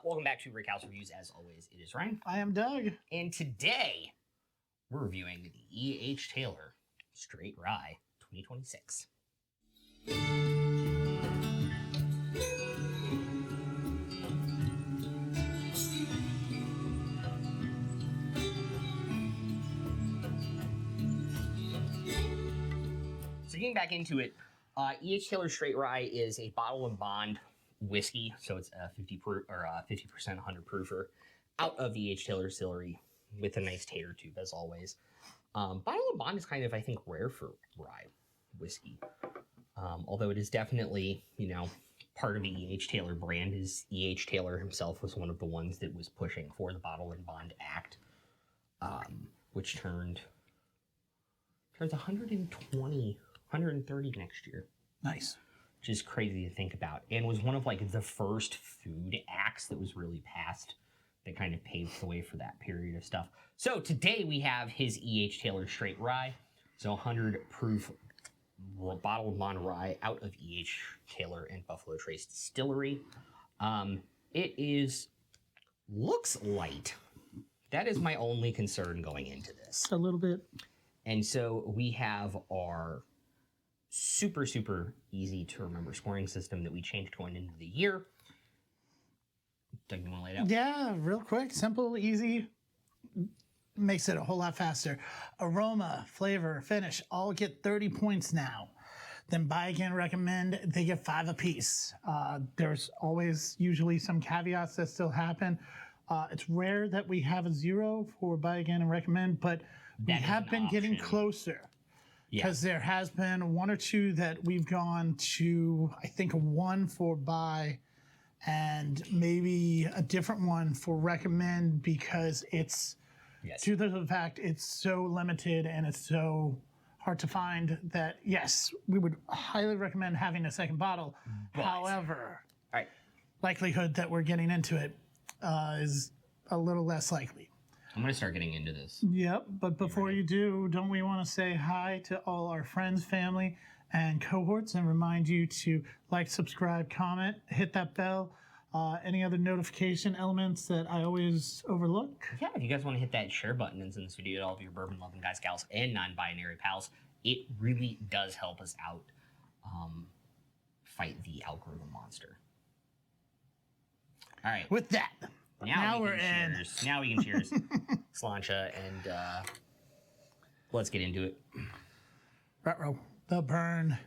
Welcome back to Rick House Reviews. As always, it is Ryan. I am Doug. And today, we're reviewing the E.H. Taylor Straight Rye 2026. So getting back into it, E.H. Taylor Straight Rye is a bottle and bond whiskey, so it's a 50% 100 proofer out of the E.H. Taylor Distillery with a nice tater tube as always. Bottle and bond is kind of, I think, rare for rye whiskey, although it is definitely, part of the E.H. Taylor brand. Is E.H. Taylor himself was one of the ones that was pushing for the Bottle and Bond Act, which turns 130 next year. Nice. Which is crazy to think about, and was one of the first food acts that was really passed that kind of paved the way for that period of stuff. So today we have his E.H. Taylor Straight Rye, so 100 proof bottle of bond rye out of E.H. Taylor and Buffalo Trace Distillery. It looks light. That is my only concern going into this. A little bit. And so we have our super, super easy to remember scoring system that we changed going into the year. Doug, you want to lay it out? Yeah, real quick, simple, easy. Makes it a whole lot faster. Aroma, flavor, finish, all get 30 points now. Then buy again, recommend, they get 5 apiece. There's always usually some caveats that still happen. It's rare that we have a 0 for buy again and recommend, but we have been getting closer. Because there has been 1 or 2 that we've gone to, I think, a 1 for buy and maybe a different one for recommend, because it's due to the fact it's so limited and it's so hard to find that, yes, we would highly recommend having a second bottle. But, however, likelihood that we're getting into it is a little less likely. I'm going to start getting into this. Yep, but before you do, don't we want to say hi to all our friends, family, and cohorts, and remind you to like, subscribe, comment, hit that bell, any other notification elements that I always overlook. Yeah, if you guys want to hit that share button and send this video to all of your bourbon-loving guys, gals, and non-binary pals, it really does help us out fight the algorithm monster. All right. With that... Now we're in. Cheers. Now we can cheers, Slancha, and let's get into it. Ruh-roh. The burn.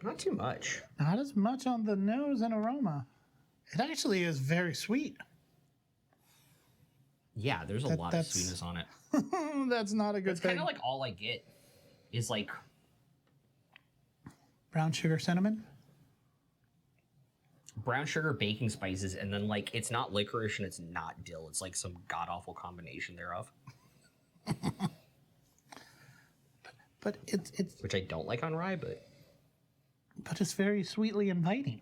Not too much. Not as much on the nose and aroma. It actually is very sweet. Yeah, there's a lot of sweetness on it. That's not a good thing. It's kind of all I get is brown sugar cinnamon. Brown sugar, baking spices, and then it's not licorice and it's not dill. It's some god-awful combination thereof. but it's which I don't like on rye, but it's very sweetly inviting.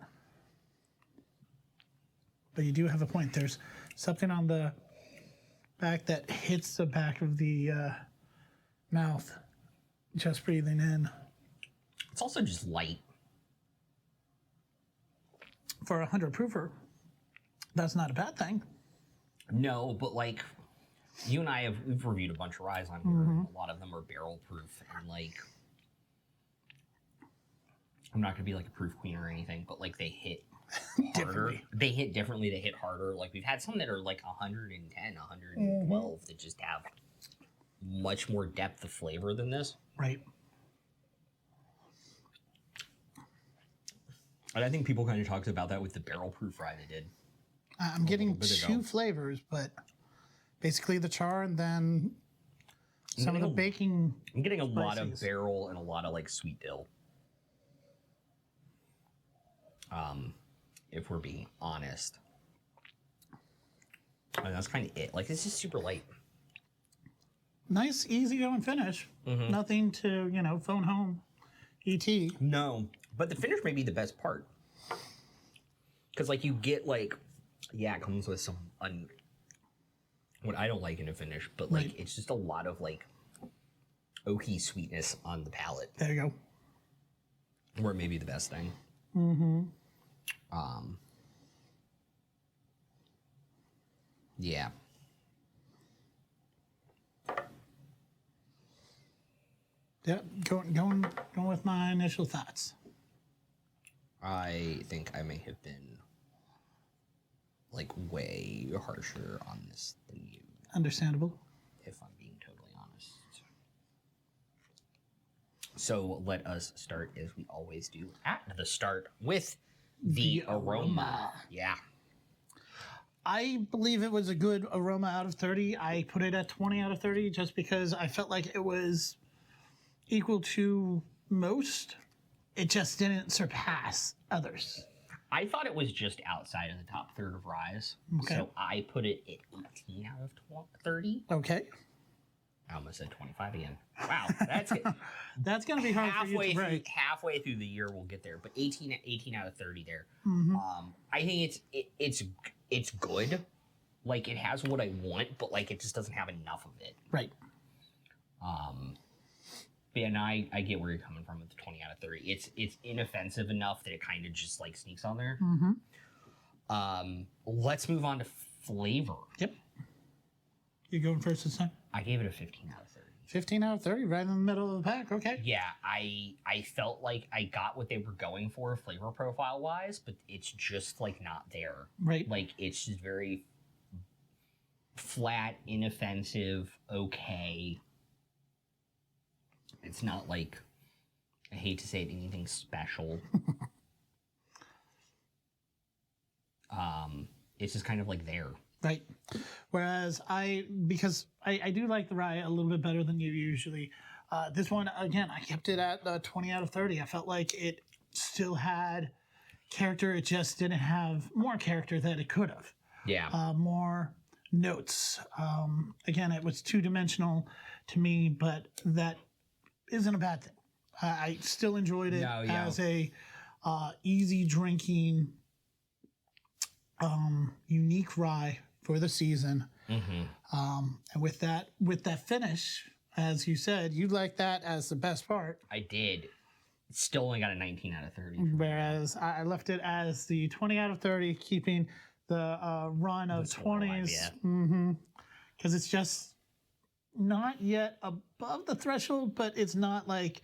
But you do have a point. There's something on the back that hits the back of the mouth, just breathing in. It's also just light. For a 100 proofer, that's not a bad thing. No, but you and I we've reviewed a bunch of ryes on here. Mm-hmm. A lot of them are barrel proof, and I'm not gonna be a proof queen or anything, but they hit harder. They hit differently. They hit harder. We've had some that are 110, 112 that just have much more depth of flavor than this. Right. And I think people kind of talked about that with the barrel proof rye they did. I'm getting 2 flavors, but basically the char and then some of the baking. I'm getting a lot of barrel and a lot of sweet dill. If we're being honest. And that's kind of it. It's just super light. Nice, easy going finish. Mm-hmm. Nothing to, phone home. E.T. No. But the finish may be the best part. Because, you get, it comes with some, what I don't like in a finish, but, it's just a lot of, oaky sweetness on the palate. There you go. Or maybe the best thing. Mm-hmm. Yeah. Yeah, going with my initial thoughts. I think I may have been like way harsher on this than you, Understandable. if I'm being totally honest. So let us start as we always do at the start with the aroma. Yeah. I believe it was a good aroma out of 30. I put it at 20 out of 30 just because I felt like it was equal to most. It just didn't surpass others. I thought it was just outside of the top third of ryes. Okay. So I put it at 18 out of 30. Okay. I almost said 25 again. Wow, that's good. That's going to be hard for you to break. Halfway through the year, we'll get there. But 18 out of 30 there. Mm-hmm. I think it's good. Like, it has what I want, but, like, it just doesn't have enough of it. Right. But yeah, now I get where you're coming from with the 20 out of 30. It's inoffensive enough that it kind of just, like, sneaks on there. Mm-hmm. Let's move on to flavor. Yep. You going first this time? I gave it a 15 out of 30. 15 out of 30, right in the middle of the pack. Okay. Yeah, I felt like I got what they were going for flavor profile wise, but it's just like not there. Right. Like it's just very flat, inoffensive, okay. It's not like, I hate to say it, anything special. It's just kind of like there. Right. Whereas because I do like the rye a little bit better than you usually. This one, again, I kept it at 20 out of 30. I felt like it still had character. It just didn't have more character that it could have. Yeah. More notes. Again, it was two-dimensional to me, but that isn't a bad thing. I still enjoyed it as a easy drinking, unique rye for the season. Mm-hmm. And with that finish, as you said, you like that as the best part. I did. Still only got a 19 out of 30. Whereas I left it as the 20 out of 30, keeping the run of 20s. Yeah. Mm-hmm. Because it's just not yet above the threshold, but it's not like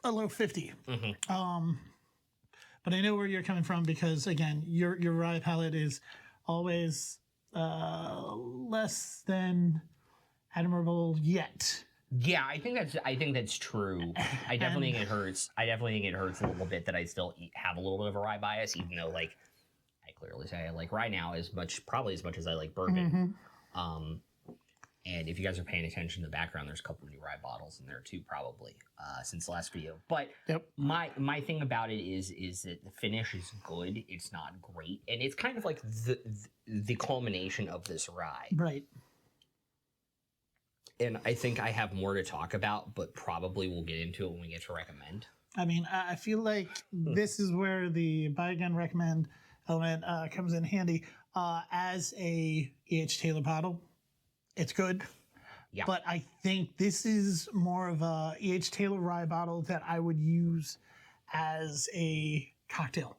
a low 50. Mm-hmm. But I know where you're coming from because, again, your rye palate is always less than admirable yet. Yeah, I think that's true. I definitely think it hurts. I definitely think it hurts a little bit that I still have a little bit of a rye bias, even though like I clearly say I like rye now probably as much as I like bourbon. Mm-hmm. And if you guys are paying attention to the background, there's a couple new rye bottles in there too, probably since the last video. But my thing about it is that the finish is good. It's not great, and it's kind of like the culmination of this rye. Right. And I think I have more to talk about, but probably we'll get into it when we get to recommend. I mean, I feel like this is where the buy again recommend element comes in handy. As a E.H. Taylor bottle, it's good. Yeah. But I think this is more of a E.H. Taylor rye bottle that I would use as a cocktail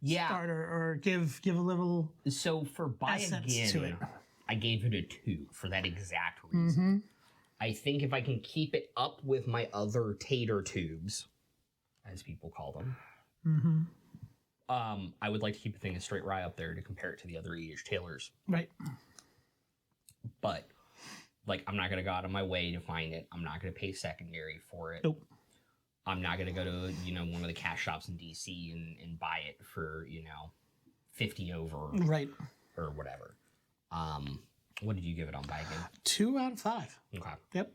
starter or give a little So for buy essence to it. again, I gave it a 2 for that exact reason. I think if I can keep it up with my other tater tubes, as people call them, I would like to keep a thing of Straight Rye up there to compare it to the other E.H. Taylors. Right. But, like, I'm not going to go out of my way to find it. I'm not going to pay secondary for it. Nope. I'm not going to go to, one of the cash shops in D.C. and buy it for, 50 over. Right. Or whatever. What did you give it on buy again? 2 out of 5. Okay. Yep.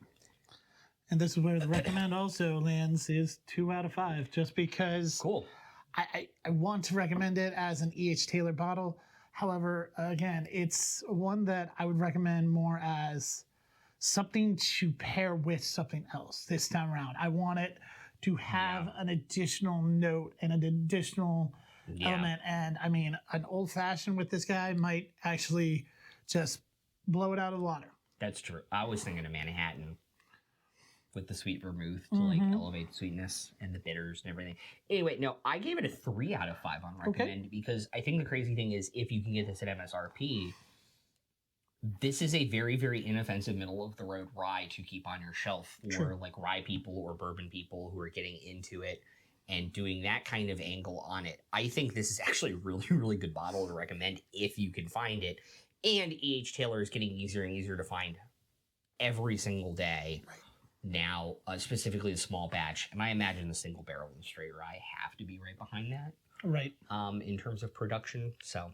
And this is where the recommend also lands is 2 out of 5, just because Cool. I want to recommend it as an E.H. Taylor bottle. However, again, it's one that I would recommend more as something to pair with something else this time around. I want it to have an additional note and an additional element. And I mean, an old fashioned with this guy might actually just blow it out of the water. That's true. I was thinking of Manhattan with the sweet vermouth to like elevate the sweetness and the bitters and everything. Anyway, no, I gave it a 3 out of 5 on recommend because I think the crazy thing is if you can get this at MSRP, This is a very, very inoffensive middle of the road rye to keep on your shelf for True. like rye people or bourbon people who are getting into it and doing that kind of angle on it. I think this is actually a really, really good bottle to recommend if you can find it. And E.H. Taylor is getting easier and easier to find every single day now, specifically the small batch. And I imagine the single barrel and straight rye have to be right behind that Right. in terms of production. So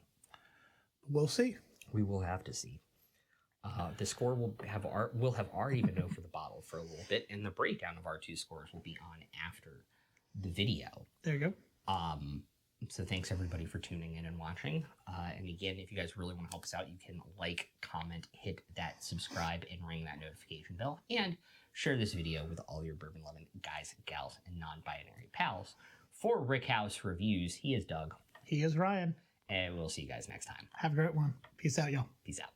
We'll see. we will have to see. The score will have already been known for the bottle for a little bit, and the breakdown of our two scores will be on after the video. There you go. So thanks everybody for tuning in and watching. And again, if you guys really want to help us out, you can like, comment, hit that subscribe, and ring that notification bell, and share this video with all your bourbon loving guys, gals, and non-binary pals. For Rick House Reviews, he is Doug, He is Ryan. and we'll see you guys next time. Have a great one. Peace out, y'all. Peace out.